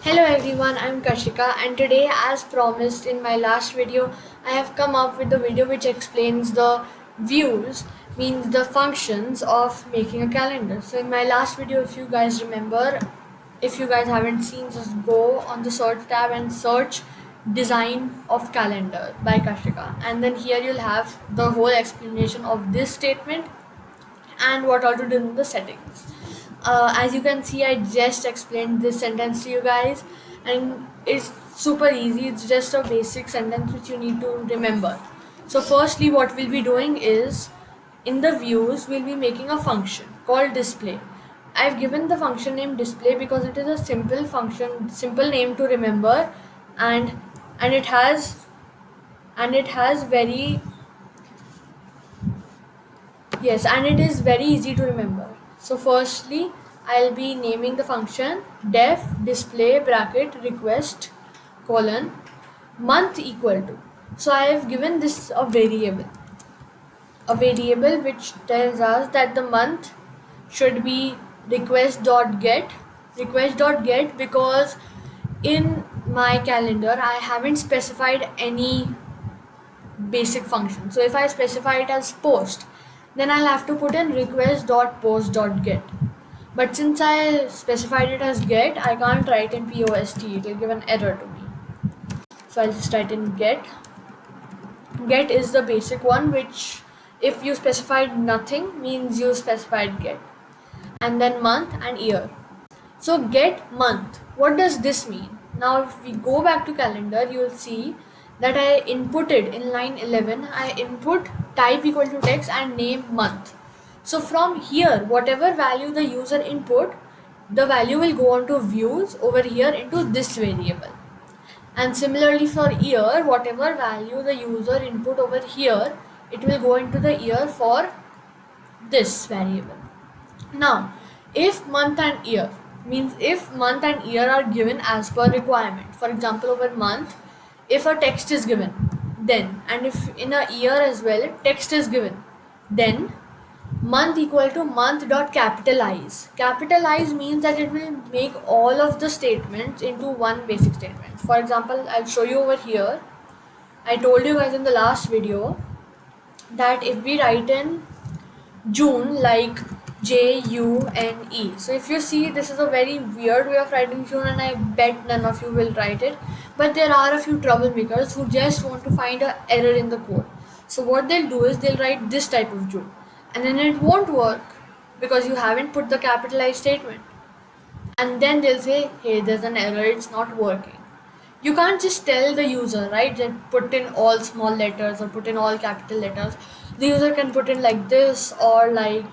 Hello everyone, I'm Kashika and today as promised in my last video, I have come up with a video which explains the views, means the functions of making a calendar. So in my last video, if you guys remember, if you guys haven't seen, just go on the search tab and search design of calendar by Kashika, and then here you'll have the whole explanation of this statement and what all to do in the settings. As you can see, I just explained this sentence to you guys, and it's super easy. It's just a basic sentence which you need to remember. So firstly, what we'll be doing is, in the views we'll be making a function called display. I've given the function name display because it is a simple function, simple name to remember, and and it has very, yes, and it is very easy to remember. So firstly, I'll be naming the function def display bracket request colon month equal to. So I have given this a variable which tells us that the month should be request.get because in my calendar I haven't specified any basic function. So if I specify it as post, then I'll have to put in request.post.get. But since I specified it as get, I can't write in post. It will give an error to me. So I'll just write in get. Get is the basic one, which if you specified nothing means you specified get. And then month and year. So get month. What does this mean? Now if we go back to calendar, you will see that I inputted in line 11, I input type equal to text and name month. So from here, whatever value the user input, the value will go on to views over here into this variable. And similarly for year, whatever value the user input over here, it will go into the year for this variable. Now, if month and year means if month and year are given as per requirement, for example over month, if a text is given, then, and if in a year as well text is given, then month equal to month dot capitalize. Capitalize means that it will make all of the statements into one basic statement. For example, I'll show you over here. I told you guys in the last video that if we write in June like June. So if you see, this is a very weird way of writing June, and I bet none of you will write it. But there are a few troublemakers who just want to find an error in the code. So what they'll do is they'll write this type of June, and then it won't work because you haven't put the capitalized statement. And then they'll say, hey, there's an error, it's not working. You can't just tell the user, right, that put in all small letters or put in all capital letters. The user can put in like this or like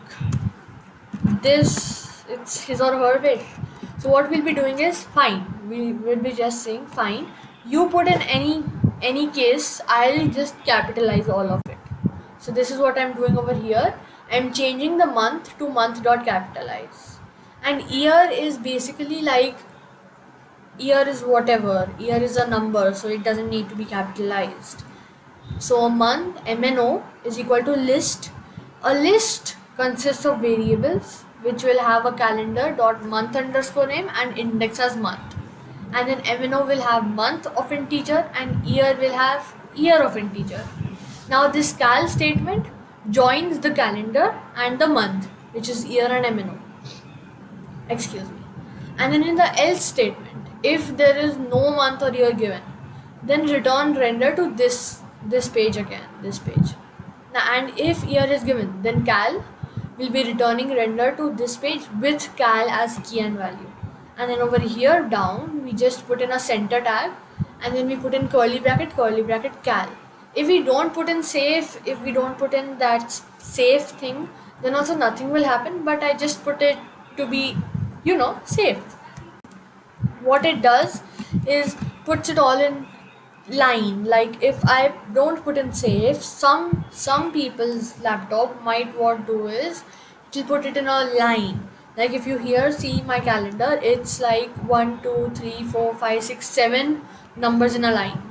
this. It's his or her wish. So what we'll be doing is fine. We will be just saying fine. You put in any case, I'll just capitalize all of it. So this is what I'm doing over here. I'm changing the month to month dot capitalize. And year is basically like, year is whatever. Year is a number, so it doesn't need to be capitalized. So a month, MNO, is equal to list. A list consists of variables which will have a calendar dot month underscore name and index as month. And then MNO will have month of integer and year will have year of integer. Now this cal statement joins the calendar and the month, which is year and MNO. Excuse me. And then in the else statement, if there is no month or year given, then return render to this page again, this page. Now, and if year is given, then cal will be returning render to this page with cal as key and value. And then over here down, we just put in a center tag, and then we put in curly bracket cal. If we don't put in safe, if we don't put in that safe thing, then also nothing will happen, but I just put it to be, safe. What it does is puts it all in line. Like if I don't put in safe, some people's laptop might what do is it'll put it in a line. Like if you here see my calendar, it's like 1 2 3 4 5 6 7 numbers in a line.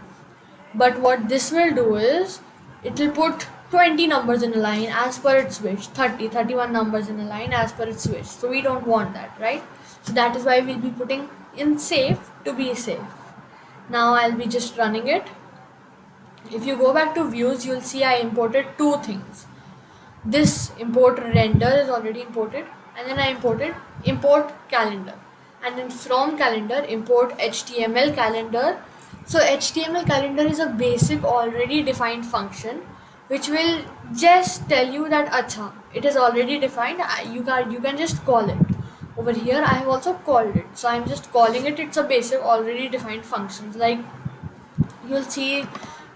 But what this will do is it will put 20 numbers in a line as per its wish, 31 numbers in a line as per its wish. So we don't want that, right? So that is why we'll be putting in safe to be safe. Now I'll be just running it. If you go back to views, you'll see I imported two things. This import render is already imported, and then I imported import calendar, and then from calendar import HTML calendar. So HTML calendar is a basic already defined function which will just tell you that acha it is already defined. You can just call it. Over here I have also called it, so I'm just calling it. It's a basic already defined functions. Like you'll see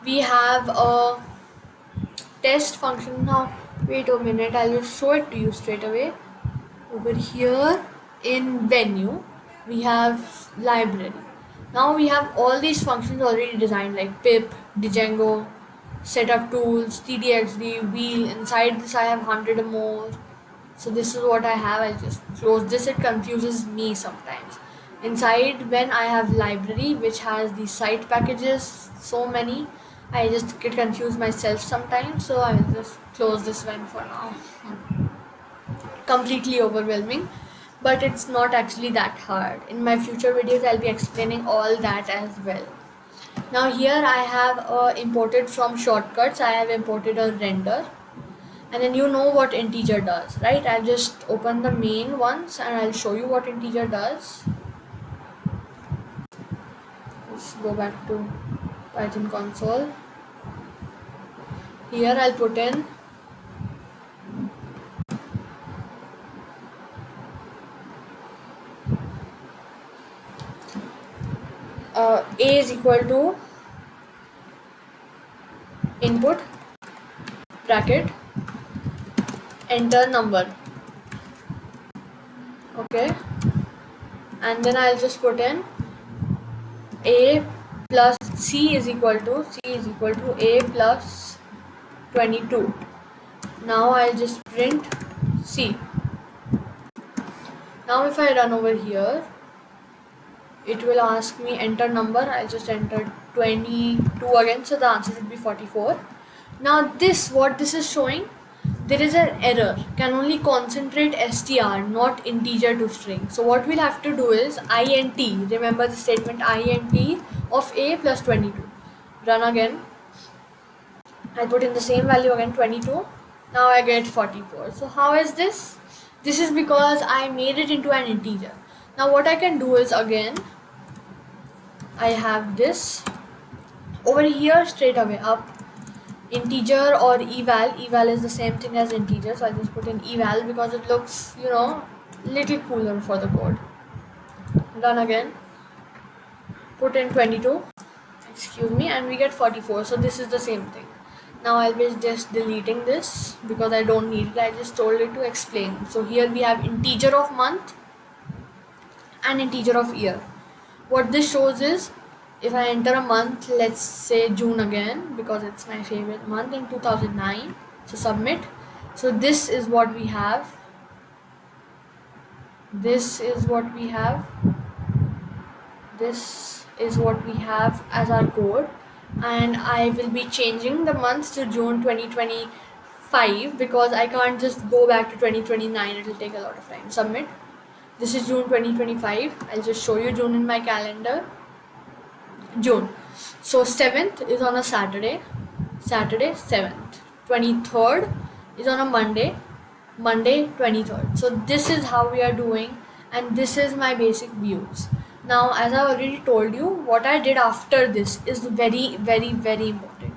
we have a test function. Now wait a minute, I'll just show it to you straight away. Over here in venue we have library. Now we have all these functions already designed, like pip, django, setup tools, tdxd, wheel. Inside this I have 100 or more. So this is what I have. I'll just close this. It confuses me sometimes. Inside, when I have library which has the site packages, so many, I just get confused myself sometimes. So I'll just close this one for now. Completely overwhelming, but it's not actually that hard. In my future videos I'll be explaining all that as well. Now here I have imported from shortcuts. I have imported a render, and then you know what integer does, right? I'll just open the main once and I'll show you what integer does. Let's go back to Python console. Here I'll put in a is equal to input bracket enter number. Okay, and then I'll just put in a plus c is equal to a plus 22. Now I'll just print c. Now if I run over here, it will ask me enter number. I'll just enter 22 again, so the answer would be 44. Now what this is showing, there is an error, can only concentrate str, not integer to string. So what we'll have to do is int, remember the statement int of a plus 22. Run again. I put in the same value again, 22. Now I get 44. So how is this? This is because I made it into an integer. Now what I can do is, again, I have this over here straight away up, integer or eval is the same thing as integer, so I'll just put in eval because it looks, little cooler for the code. Run again, put in 22, excuse me, and we get 44. So this is the same thing. Now I'll be just deleting this because I don't need it. I just told it to explain. So here we have integer of month and integer of year. What this shows is, if I enter a month, let's say June again, because it's my favorite month in 2009, so submit. So this is what we have. This is what we have. This is what we have as our code. And I will be changing the months to June 2025 because I can't just go back to 2029. It will take a lot of time. Submit. This is June 2025. I'll just show you June in my calendar. June. So 7th is on a Saturday. Saturday 7th. 23rd is on a Monday. Monday 23rd. So this is how we are doing, and this is my basic views. Now, as I already told you, what I did after this is very, very, very important.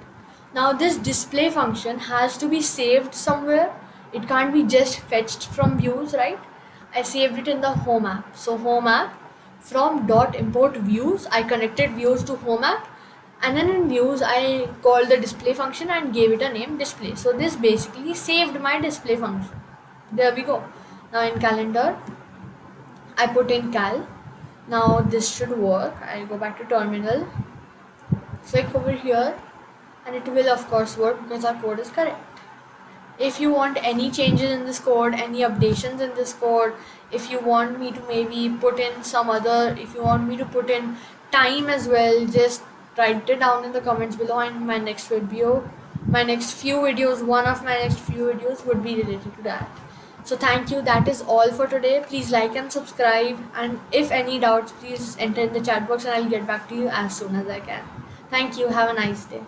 Now this display function has to be saved somewhere. It can't be just fetched from views, right? I saved it in the home app. So home app, from .import views, I connected views to home app, and then in views I called the display function and gave it a name, display. So this basically saved my display function. There we go. Now in calendar, I put in cal. Now this should work. I go back to terminal, click over here, and it will of course work because our code is correct. If you want any changes in this code, any updations in this code, if you want me to maybe put in if you want me to put in time as well, just write it down in the comments below, and my next few videos, one of my next few videos would be related to that. So thank you. That is all for today. Please like and subscribe. And if any doubts, please enter in the chat box and I'll get back to you as soon as I can. Thank you. Have a nice day.